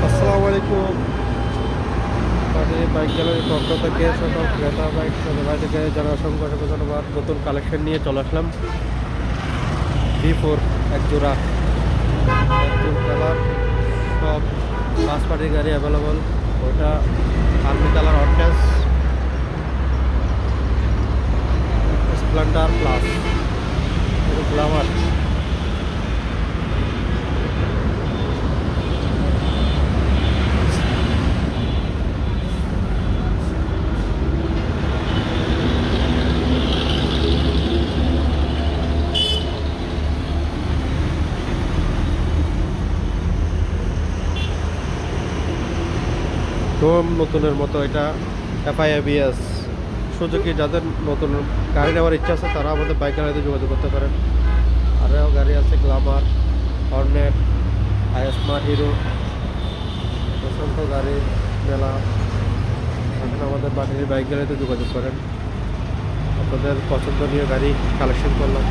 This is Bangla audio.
আসসালামু আলাইকুম। বাইক গ্যালারির পক্ষ থেকে সকল ক্রেতা বাইক ভাই থেকে যারা অসংখ্য অসংখ্য ধন্যবাদ। নতুন কালেকশন নিয়ে চলে আসলাম। V4 এক জোড়া কালার, সব পাঁচ পার্টির গাড়ি অ্যাভেলেবল। ওটা আর্মি কালার অনটেস স্প্লেন্ডার প্লাস গ্লামার। ডোম নতুনের মতো এটা FI ABS। সুজুকি যাদের নতুন গাড়ি নেওয়ার ইচ্ছা আছে তারা আমাদের বাইক গ্যালারিতে যোগাযোগ করতে পারেন। আরও গাড়ি আছে গ্লামার, হর্নেট, আয়াসমা, হিরো, অসংখ্য গাড়ি মেলা। এখন আমাদের বাড়ির বাইক গ্যালারিতে যোগাযোগ করেন। আপনাদের পছন্দনীয় গাড়ি কালেকশন করলাম।